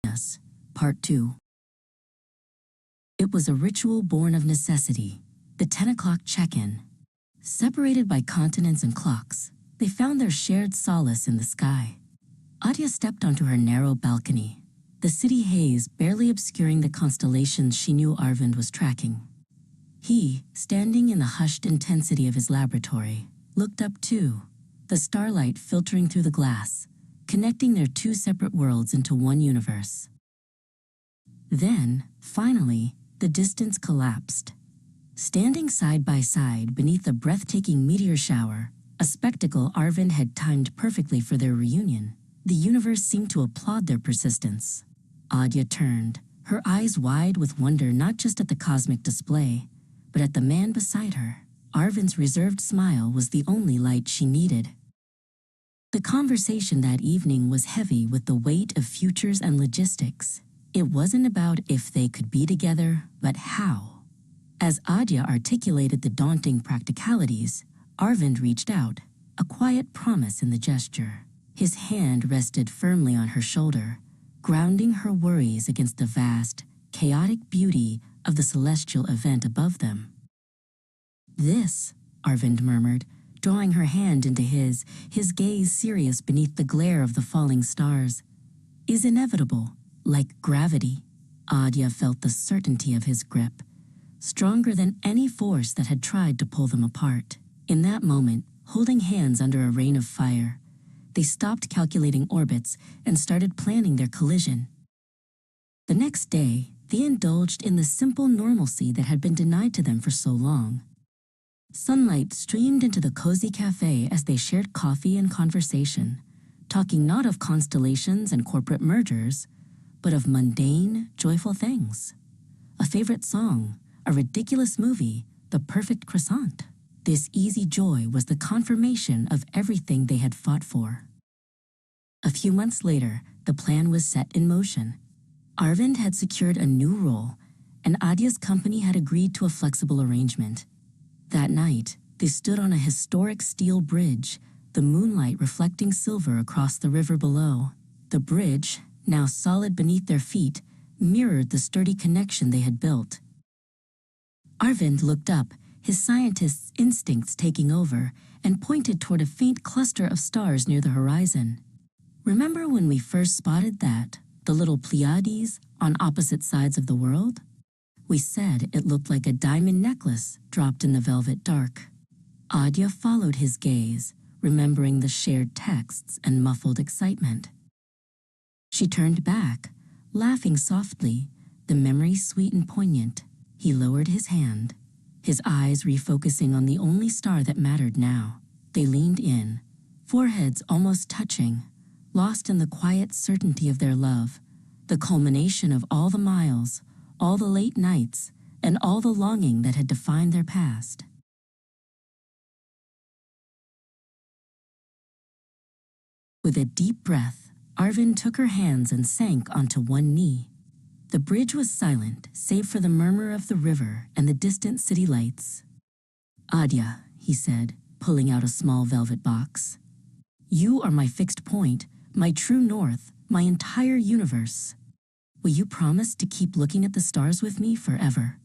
Us, Part 2. It was a ritual born of necessity, the 10 o'clock check-in. Separated by continents and clocks, they found their shared solace in the sky. Adia stepped onto her narrow balcony, the city haze barely obscuring the constellations she knew Arvind was tracking. He, standing in the hushed intensity of his laboratory, looked up too, the starlight filtering through the glass, connecting their two separate worlds into one universe. Then, finally, the distance collapsed. Standing side by side beneath a breathtaking meteor shower, a spectacle Arvind had timed perfectly for their reunion, the universe seemed to applaud their persistence. Adia turned, her eyes wide with wonder not just at the cosmic display, but at the man beside her. Arvind's reserved smile was the only light she needed. The conversation that evening was heavy with the weight of futures and logistics. It wasn't about if they could be together, but how. As Adia articulated the daunting practicalities, Arvind reached out, a quiet promise in the gesture. His hand rested firmly on her shoulder, grounding her worries against the vast, chaotic beauty of the celestial event above them. "This," Arvind murmured, drawing her hand into his gaze serious beneath the glare of the falling stars, "is inevitable, like gravity." Adia felt the certainty of his grip, stronger than any force that had tried to pull them apart. In that moment, holding hands under a rain of fire, they stopped calculating orbits and started planning their collision. The next day, they indulged in the simple normalcy that had been denied to them for so long. Sunlight streamed into the cozy cafe as they shared coffee and conversation, talking not of constellations and corporate mergers, but of mundane, joyful things. A favorite song, a ridiculous movie, the perfect croissant. This easy joy was the confirmation of everything they had fought for. A few months later, the plan was set in motion. Arvind had secured a new role, and Adia's company had agreed to a flexible arrangement. That night, they stood on a historic steel bridge, the moonlight reflecting silver across the river below. The bridge, now solid beneath their feet, mirrored the sturdy connection they had built. Arvind looked up, his scientist's instincts taking over, and pointed toward a faint cluster of stars near the horizon. "Remember when we first spotted that, the little Pleiades on opposite sides of the world? We said it looked like a diamond necklace dropped in the velvet dark." Adia followed his gaze, remembering the shared texts and muffled excitement. She turned back, laughing softly, the memory sweet and poignant. He lowered his hand, his eyes refocusing on the only star that mattered now. They leaned in, foreheads almost touching, lost in the quiet certainty of their love, the culmination of all the miles, all the late nights, and all the longing that had defined their past. With a deep breath, Arvind took her hands and sank onto one knee. The bridge was silent, save for the murmur of the river and the distant city lights. "Adia," he said, pulling out a small velvet box. "You are my fixed point, my true north, my entire universe. Will you promise to keep looking at the stars with me forever?"